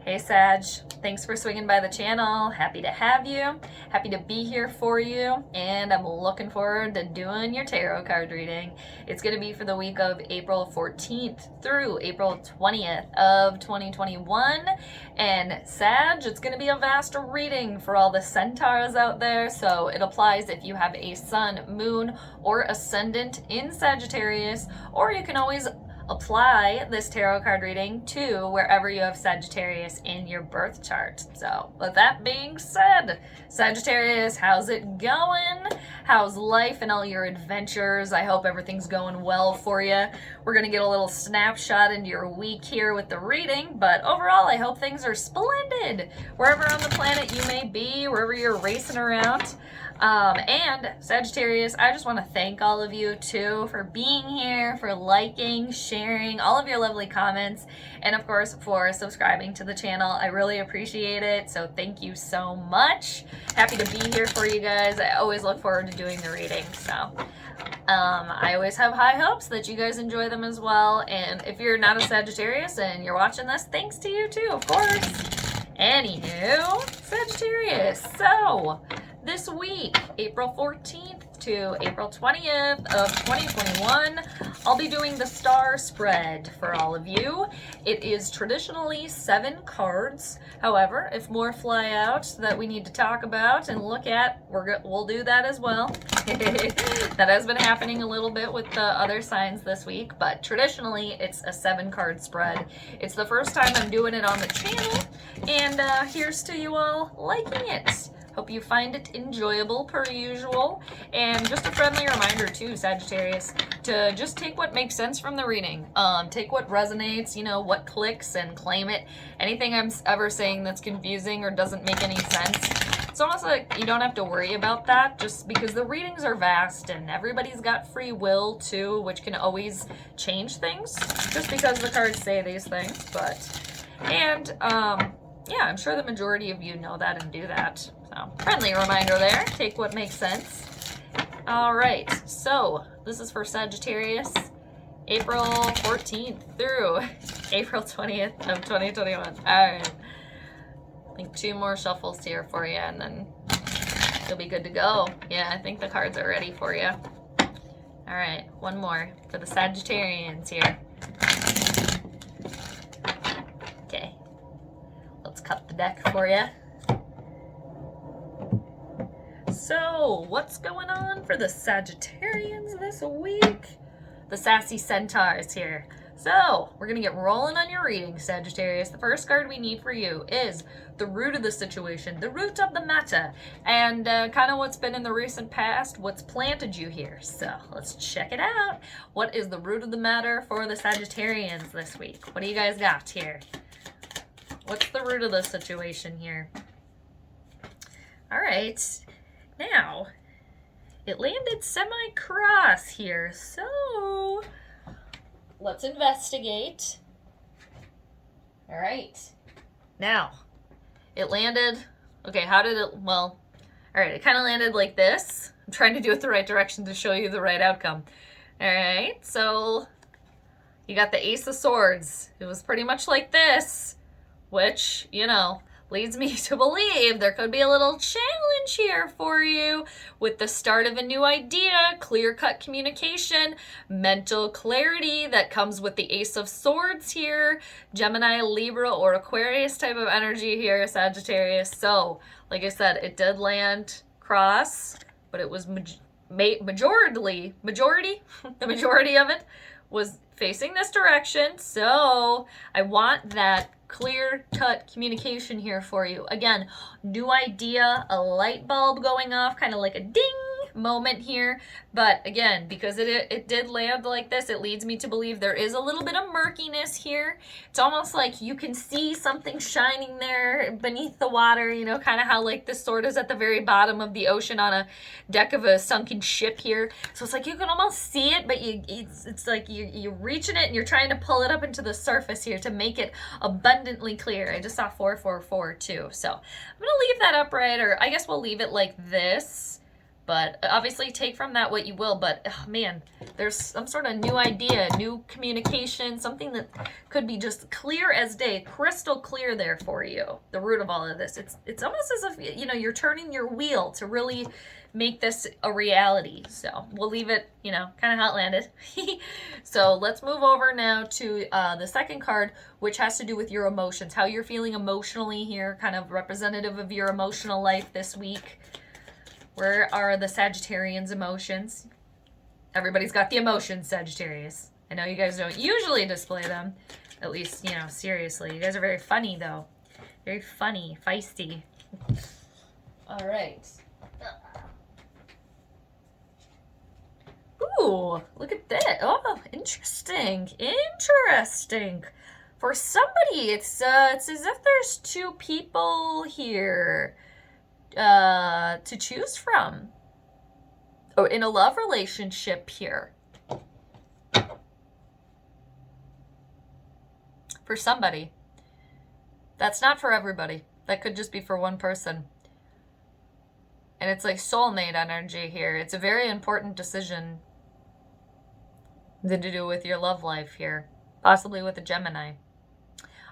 Hey Sag, thanks for swinging by the channel. Happy to have you. Happy to be here for you. And I'm looking forward to doing your tarot card reading. It's going to be for the week of April 14th through April 20th of 2021. And Sag, it's going to be a vast reading for all the centaurs out there. So it applies if you have a sun, moon, or ascendant in Sagittarius, or you can always apply this tarot card reading to wherever you have Sagittarius in your birth chart. So with that being said, Sagittarius, how's it going? How's life and all your adventures? I hope everything's going well for you. We're going to get a little snapshot into your week here with the reading, but overall I hope things are splendid wherever on the planet you may be, wherever you're racing around. And Sagittarius, I just want to thank all of you too for being here, for liking, sharing, all of your lovely comments, and of course for subscribing to the channel. I really appreciate it, so thank you so much. Happy to be here for you guys. I always look forward to doing the reading, so I always have high hopes that you guys enjoy them as well. And if you're not a Sagittarius and you're watching this, thanks to you too, of course. Anywho, Sagittarius, so this week, April 14th to April 20th of 2021, I'll be doing the star spread for all of you. It is traditionally 7 cards. However, if more fly out that we need to talk about and look at, we'll do that as well. That has been happening a little bit with the other signs this week, but traditionally it's a 7-card spread. It's the first time I'm doing it on the channel, and here's to you all liking it. Hope you find it enjoyable per usual. And just a friendly reminder too, Sagittarius, to just take what makes sense from the reading. Take what resonates, you know, what clicks, and claim it. Anything I'm ever saying that's confusing or doesn't make any sense, it's almost like you don't have to worry about that, just because the readings are vast and everybody's got free will too, which can always change things just because the cards say these things. Yeah, I'm sure the majority of you know that and do that. So, friendly reminder there. Take what makes sense. All right, so this is for Sagittarius, April 14th through April 20th of 2021. All right, I think 2 more shuffles here for you, and then you'll be good to go. Yeah, I think the cards are ready for you. All right, 1 more for the Sagittarians here. Okay. Let's cut the deck for you. So, what's going on for the Sagittarians this week? The sassy centaurs here. So, we're going to get rolling on your reading, Sagittarius. The first card we need for you is the root of the situation, the root of the matter, and kind of what's been in the recent past, what's planted you here. So, let's check it out. What is the root of the matter for the Sagittarians this week? What do you guys got here? What's the root of the situation here? All right. Now, it landed semi-cross here, so let's investigate. All right. Now, it landed, okay, how did it, well, all right, it kind of landed like this. I'm trying to do it the right direction to show you the right outcome. All right, so you got the Ace of Swords. It was pretty much like this, which, you know, leads me to believe there could be a little challenge here for you with the start of a new idea, clear-cut communication, mental clarity that comes with the Ace of Swords here, Gemini, Libra, or Aquarius type of energy here, Sagittarius. So, like I said, it did land cross, but it was the majority of it was facing this direction. So I want that clear-cut communication here for you. Again, new idea, a light bulb going off, kind of like a ding moment here. But again, because it did land like this, it leads me to believe there is a little bit of murkiness here. It's almost like you can see something shining there beneath the water, you know, kind of how like this sword is at the very bottom of the ocean on a deck of a sunken ship here. So it's like you can almost see it, but it's like you're reaching it and you're trying to pull it up into the surface here to make it abundantly clear. I just saw 444 too. So I'm going to leave that upright, or I guess we'll leave it like this. But obviously take from that what you will. But oh, man, there's some sort of new idea, new communication, something that could be just clear as day, crystal clear there for you. The root of all of this. It's almost as if, you know, you're turning your wheel to really make this a reality. So we'll leave it, you know, kind of outlanded. So let's move over now to the second card, which has to do with your emotions, how you're feeling emotionally here, kind of representative of your emotional life this week. Where are the Sagittarians' emotions? Everybody's got the emotions, Sagittarius. I know you guys don't usually display them. At least, you know, seriously. You guys are very funny, though. Very funny, feisty. All right. Ooh, look at that. Oh, interesting. Interesting. For somebody, it's as if there's two people here to choose from. Oh, in a love relationship here. For somebody. That's not for everybody. That could just be for one person. And it's like soulmate energy here. It's a very important decision to do with your love life here. Possibly with a Gemini.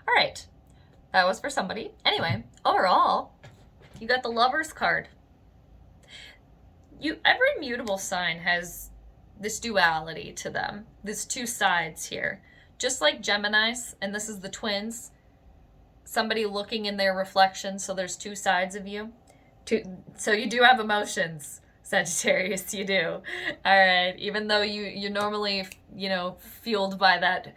All right. That was for somebody. Anyway, overall, you got the Lover's card. Every mutable sign has this duality to them. There's two sides here. Just like Geminis, and this is the twins. Somebody looking in their reflection, so there's two sides of you. So you do have emotions, Sagittarius, you do. All right, even though you're normally, you know, fueled by that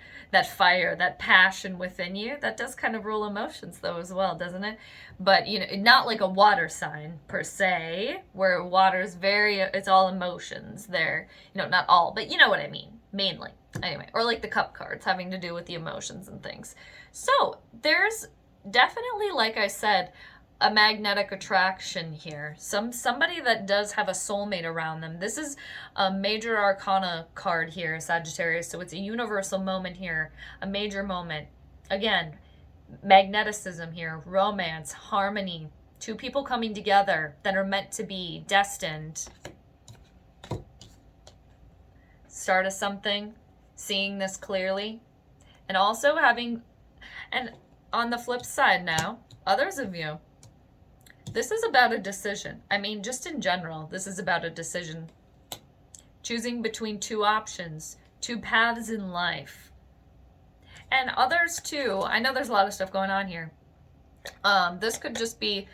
fire, that passion within you, that does kind of rule emotions though as well, doesn't it? But, you know, not like a water sign per se, where water's it's all emotions there. You know, not all, but you know what I mean, mainly. Anyway, or like the cup cards having to do with the emotions and things. So there's definitely, like I said, a magnetic attraction here. Somebody that does have a soulmate around them. This is a major arcana card here, Sagittarius. So it's a universal moment here, a major moment. Again, magneticism here, romance, harmony, two people coming together that are meant to be, destined. Start of something, seeing this clearly, and also having, and on the flip side now, others of you, this is about a decision. I mean, just in general, this is about a decision. Choosing between two options, two paths in life. And others too, I know there's a lot of stuff going on here. This could just be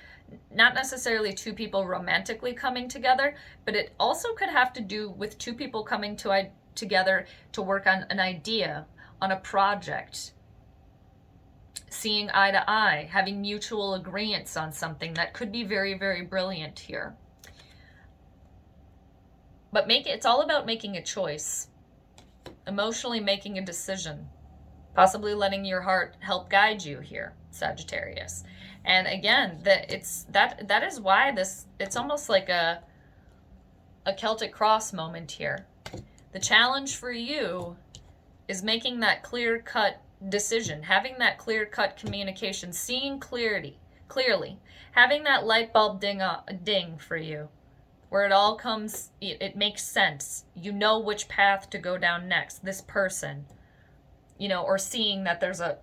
not necessarily two people romantically coming together, but it also could have to do with two people coming together to work on an idea, on a project. Seeing eye to eye, having mutual agreements on something that could be very, very brilliant here. But it's all about making a choice, emotionally making a decision, possibly letting your heart help guide you here, Sagittarius. And again, that is why it's almost like a Celtic cross moment here. The challenge for you is making that clear-cut decision, having that clear-cut communication, seeing clearly, having that light bulb ding for you, where it all comes, it makes sense. You know which path to go down next, this person, you know, or seeing that there's a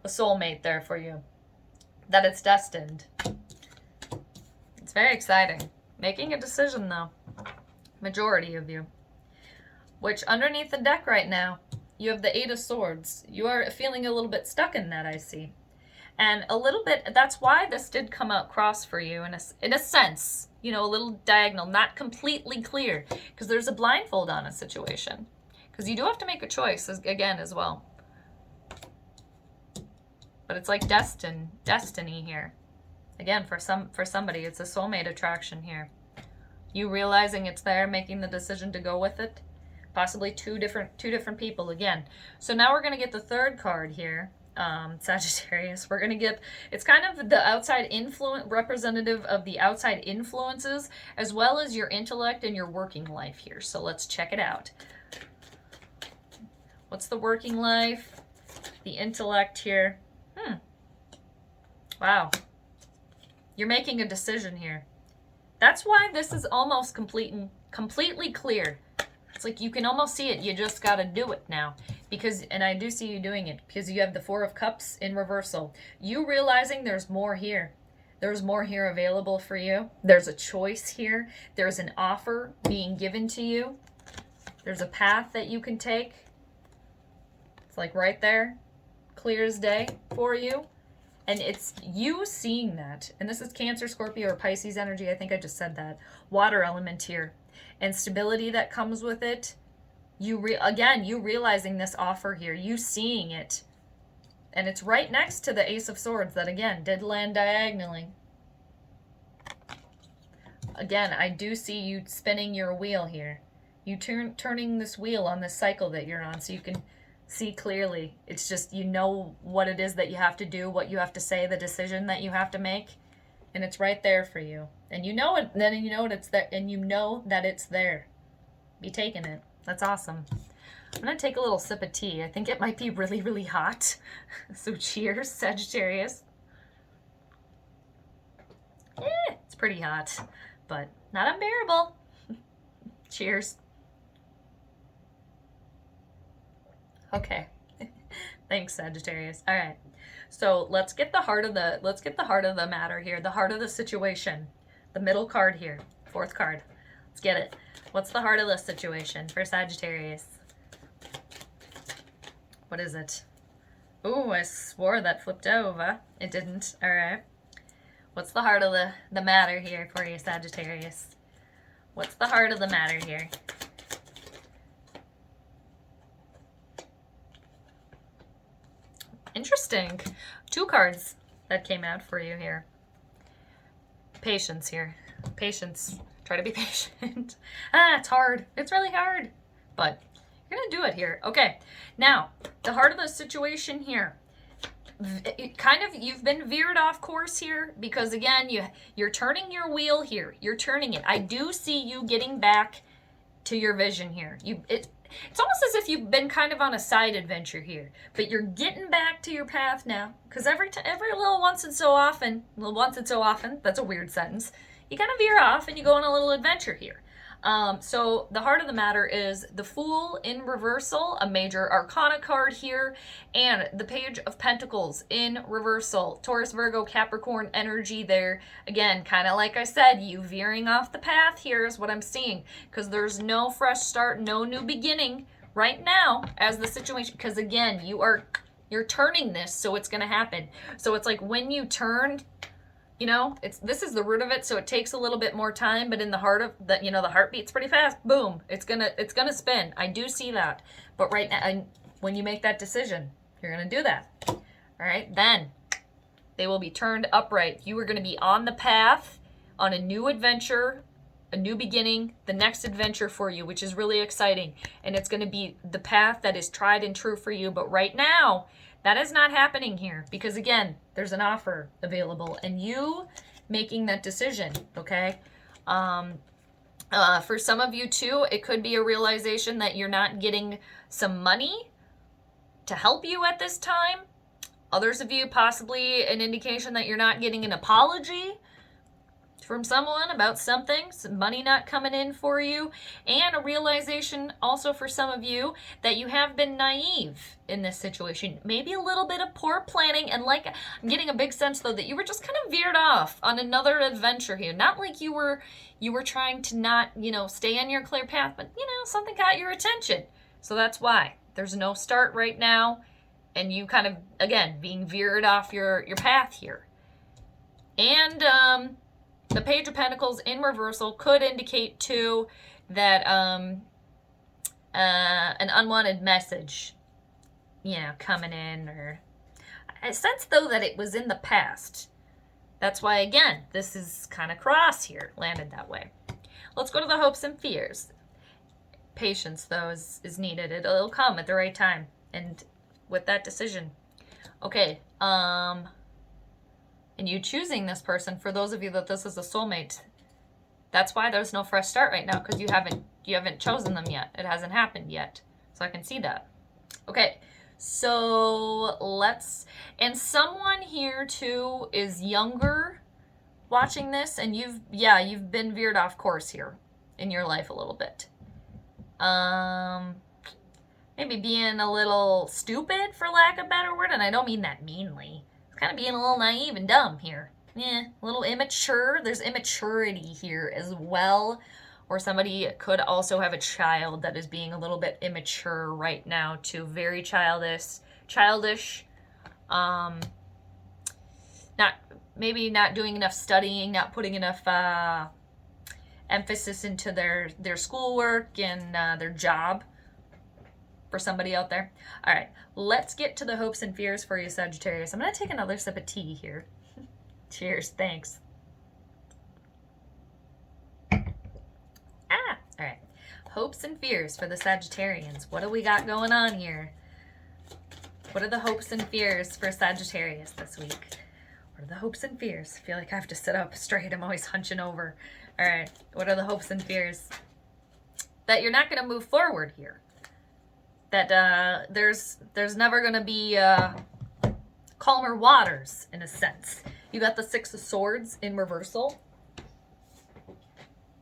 soulmate there for you, that it's destined. It's very exciting. Making a decision though, majority of you. Which underneath the deck right now, you have the Eight of Swords. You are feeling a little bit stuck in that, I see. And a little bit, that's why this did come out cross for you in a sense. You know, a little diagonal, not completely clear. Because there's a blindfold on a situation. Because you do have to make a choice, again, as well. But it's like destiny here. Again, for somebody, it's a soulmate attraction here. You realizing it's there, making the decision to go with it. Possibly two different people again. So now we're going to get the third card here, Sagittarius. We're going to get, it's kind of the outside influence, representative of the outside influences, as well as your intellect and your working life here. So let's check it out. What's the working life? The intellect here. Wow. You're making a decision here. That's why this is almost completely clear. It's like you can almost see it. You just got to do it now. Because, and I do see you doing it, because you have the Four of Cups in reversal. You realizing there's more here. There's more here available for you. There's a choice here. There's an offer being given to you. There's a path that you can take. It's like right there, clear as day for you. And it's you seeing that. And this is Cancer, Scorpio, or Pisces energy. I think I just said that. Water element here. And stability that comes with it. You realizing this offer here. You seeing it. And it's right next to the Ace of Swords that, again, did land diagonally. Again, I do see you spinning your wheel here. You turning this wheel on this cycle that you're on so you can see clearly. It's just, you know what it is that you have to do, what you have to say, the decision that you have to make. And it's right there for you. And you know it, then you know it's there, and you know that it's there. Be taking it. That's awesome. I'm going to take a little sip of tea. I think it might be really, really hot. So cheers, Sagittarius. It's pretty hot, but not unbearable. Cheers. Okay. Thanks, Sagittarius. All right. So let's get the heart of the matter here, the heart of the situation. The middle card here, fourth card. Let's get it. What's the heart of the situation for Sagittarius? What is it? Ooh, I swore that flipped over. It didn't. All right. What's the heart of the matter here for you, Sagittarius? What's the heart of the matter here? Interesting. Two cards that came out for you here. Patience here. Patience. Try to be patient. It's hard. It's really hard. But you're going to do it here. Okay. Now, the heart of the situation here. You've been veered off course here because, again, you're turning your wheel here. You're turning it. I do see you getting back to your vision here. It's almost as if you've been kind of on a side adventure here, but you're getting back to your path now. Because every little once and so often, that's a weird sentence, you kind of veer off and you go on a little adventure here. So the heart of the matter is the Fool in reversal, a major arcana card here, and the Page of Pentacles in reversal. Taurus, Virgo, Capricorn energy there. Again, kind of like I said, you veering off the path here is what I'm seeing, because there's no fresh start, no new beginning right now as the situation, because again, you're turning this, so it's going to happen. So it's like when you turn, you know, this is the root of it, so it takes a little bit more time, but in the heart of the, you know, the heart beats pretty fast. Boom, it's gonna spin. I do see that. But right now, when you make that decision, you're gonna do that. All right, then they will be turned upright. You are gonna be on the path, on a new adventure, a new beginning, the next adventure for you, which is really exciting. And it's gonna be the path that is tried and true for you. But right now, that is not happening here because, again, there's an offer available and you making that decision, okay? For some of you, too, it could be a realization that you're not getting some money to help you at this time. Others of you, possibly an indication that you're not getting an apology from someone about something, some money not coming in for you, and a realization also for some of you that you have been naive in this situation. Maybe a little bit of poor planning, and like I'm getting a big sense though that you were just kind of veered off on another adventure here. Not like you were trying to not, you know, stay on your clear path, but you know, something caught your attention. So that's why there's no start right now, and you kind of, again, being veered off your path here. And the Page of Pentacles in reversal could indicate, too, that an unwanted message, you know, coming in. Or I sense, though, that it was in the past. That's why, again, this is kind of cross here, landed that way. Let's go to the hopes and fears. Patience, though, is needed. It'll come at the right time and with that decision. Okay, and you choosing this person, for those of you that this is a soulmate, that's why there's no fresh start right now, because you haven't chosen them yet. It hasn't happened yet. So I can see that. Okay, so and someone here too is younger watching this, and you've been veered off course here in your life a little bit. Maybe being a little stupid, for lack of a better word, and I don't mean that meanly. It's kind of being a little naive and dumb here. A little immature. There's immaturity here as well. Or somebody could also have a child that is being a little bit immature right now too. Very childish. Maybe not doing enough studying, not putting enough emphasis into their schoolwork and their job. For somebody out there. All right, let's get to the hopes and fears for you, Sagittarius. I'm going to take another sip of tea here. Cheers, thanks. All right. Hopes and fears for the Sagittarians. What do we got going on here? What are the hopes and fears for Sagittarius this week? What are the hopes and fears? I feel like I have to sit up straight. I'm always hunching over. All right, what are the hopes and fears? That you're not going to move forward here. That there's never going to be calmer waters, in a sense. You got the Six of Swords in reversal.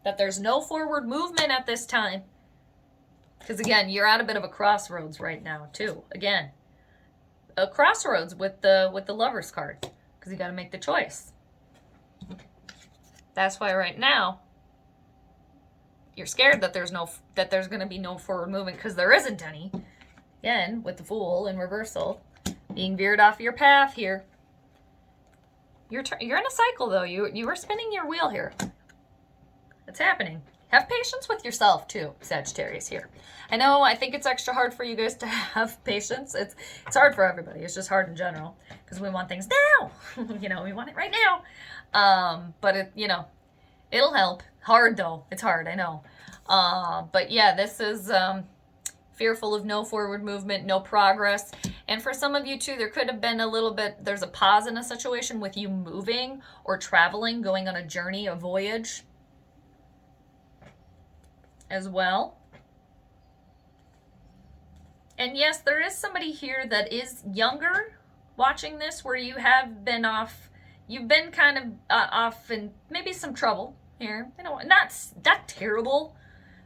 That there's no forward movement at this time. Because, again, you're at a bit of a crossroads right now, too. Again, a crossroads with the Lover's card. Because you got to make the choice. That's why right now, you're scared that there's going to be no forward movement, because there isn't any. Again, with the Fool in reversal, being veered off your path here. You're in a cycle though. You are spinning your wheel here. It's happening. Have patience with yourself too, Sagittarius here. I think it's extra hard for you guys to have patience. It's hard for everybody. It's just hard in general because we want things now. We want it right now. But it'll help. Hard though. It's hard, I know. But yeah, this is fearful of no forward movement, no progress. And for some of you too, there could have been a little bit, there's a pause in a situation with you moving or traveling, going on a journey, a voyage as well. And yes, there is somebody here that is younger watching this, where you have been off, you've been kind of off in maybe some trouble here. Not terrible,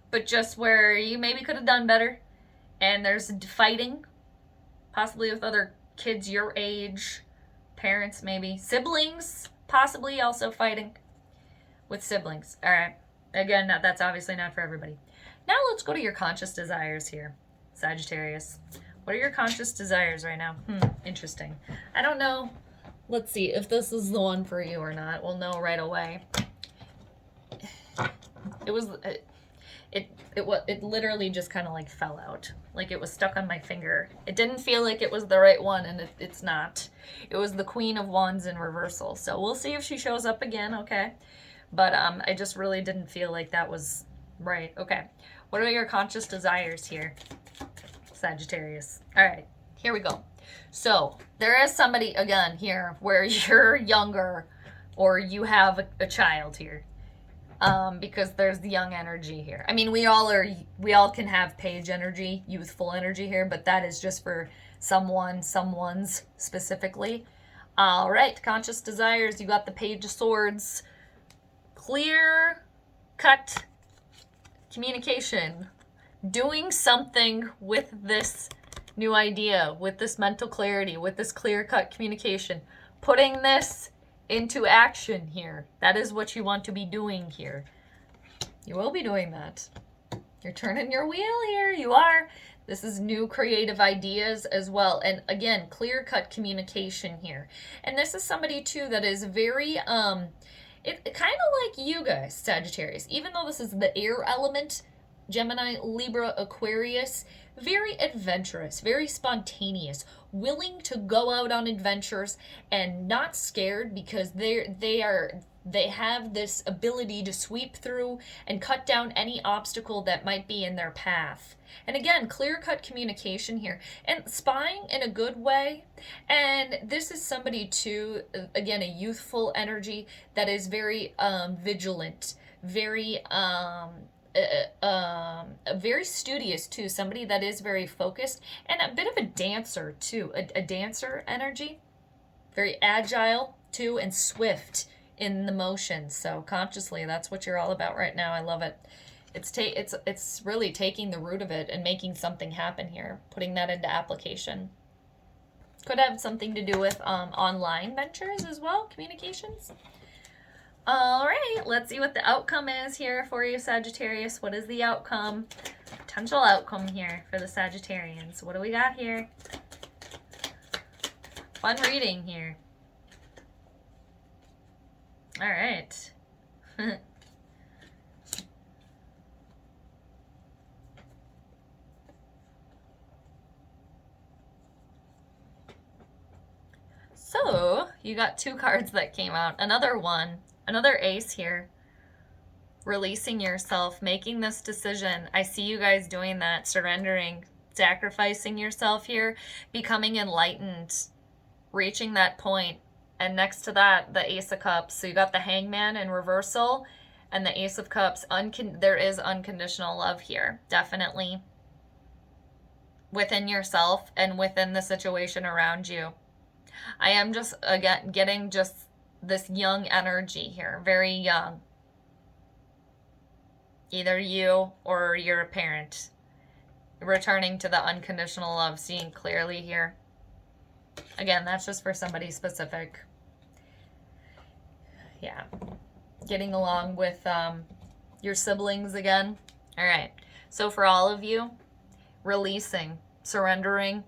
but just where you maybe could have done better. And there's fighting, possibly with other kids your age, parents maybe, siblings, possibly also fighting with siblings. All right. Again, that's obviously not for everybody. Now let's go to your conscious desires here, Sagittarius. What are your conscious desires right now? Interesting. I don't know. Let's see if this is the one for you or not. We'll know right away. It literally just kind of like fell out. Like it was stuck on my finger. It didn't feel like it was the right one, and it's not. It was the Queen of Wands in reversal. So we'll see if she shows up again, okay? But I just really didn't feel like that was right. Okay. What are your conscious desires here, Sagittarius? All right, here we go. So there is somebody, again, here where you're younger or you have a child here. Because there's the young energy here. I mean, we all can have page energy, youthful energy here, but that is just for someone's specifically. All right, conscious desires. You got the Page of Swords. Clear cut communication. Doing something with this new idea, with this mental clarity, with this clear cut communication. Putting this into action here. That is what you want to be doing here. You will be doing that. You're turning your wheel here. You are. This is new creative ideas as well. And again, clear-cut communication here. And this is somebody too that is very, it kind of like you guys, Sagittarius. Even though this is the air element, Gemini, Libra, Aquarius, very adventurous, very spontaneous, willing to go out on adventures and not scared because they have this ability to sweep through and cut down any obstacle that might be in their path. And again, clear-cut communication here and spying in a good way. And this is somebody too, again, a youthful energy that is very vigilant, very very studious too, somebody that is very focused, and a bit of a dancer too, a dancer energy, very agile too, and swift in the motions. So consciously, that's what you're all about right now. I love it. It's really taking the root of it and making something happen here, putting that into application. Could have something to do with online ventures as well, communications. All right, let's see what the outcome is here for you, Sagittarius. What is the outcome? Potential outcome here for the Sagittarians. What do we got here? Fun reading here. All right. So, you got two cards that came out. Another one, another ace here. Releasing yourself, making this decision. I see you guys doing that, surrendering, sacrificing yourself here, becoming enlightened, reaching that point. And next to that, the Ace of Cups. So you got the Hangman in reversal and the Ace of Cups. There is unconditional love here, definitely, within yourself and within the situation around you. I am just, again, getting just this young energy here, very young. Either you or you're a parent. Returning to the unconditional love, seeing clearly here. Again, that's just for somebody specific. Yeah. Getting along with your siblings again. All right. So for all of you, releasing, surrendering,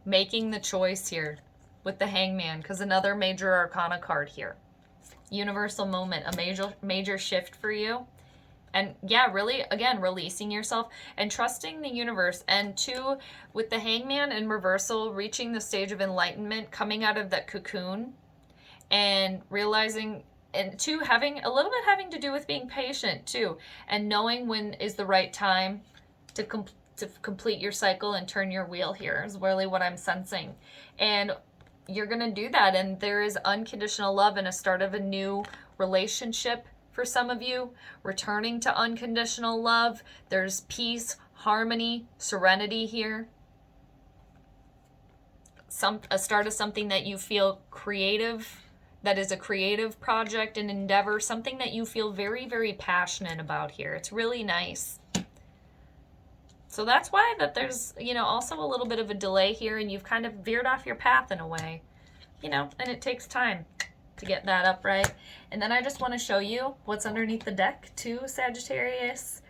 making the choice here with the Hangman, because another major arcana card here. Universal moment, a major shift for you. And yeah, really, again, releasing yourself and trusting the universe. And two, with the Hangman in reversal, reaching the stage of enlightenment, coming out of that cocoon and realizing, and two, having to do with being patient too, and knowing when is the right time to complete your cycle and turn your wheel here is really what I'm sensing. And you're going to do that. And there is unconditional love and a start of a new relationship. For some of you, returning to unconditional love. There's peace, harmony, serenity here. A start of something that you feel creative, that is a creative project and endeavor, something that you feel very, very passionate about here. It's really nice. So that's why that there's, also a little bit of a delay here, and you've kind of veered off your path in a way, and it takes time to get that upright. And then I just want to show you what's underneath the deck too, Sagittarius.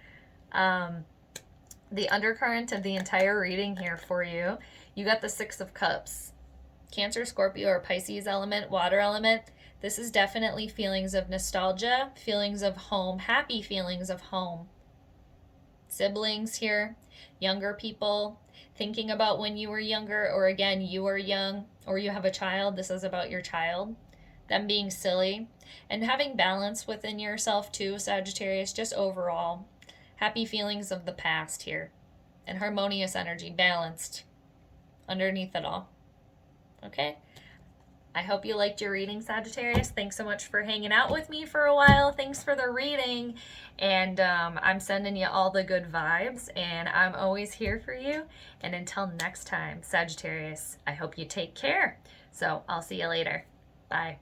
The undercurrent of the entire reading here for you. You got the Six of Cups. Cancer, Scorpio, or Pisces element, water element. This is definitely feelings of nostalgia, feelings of home, happy feelings of home. Siblings here, younger people, thinking about when you were younger, or again, you are young, or you have a child. This is about your child. Them being silly, and having balance within yourself too, Sagittarius, just overall. Happy feelings of the past here, and harmonious energy, balanced underneath it all. Okay? I hope you liked your reading, Sagittarius. Thanks so much for hanging out with me for a while. Thanks for the reading. And I'm sending you all the good vibes, and I'm always here for you. And until next time, Sagittarius, I hope you take care. So I'll see you later. Bye.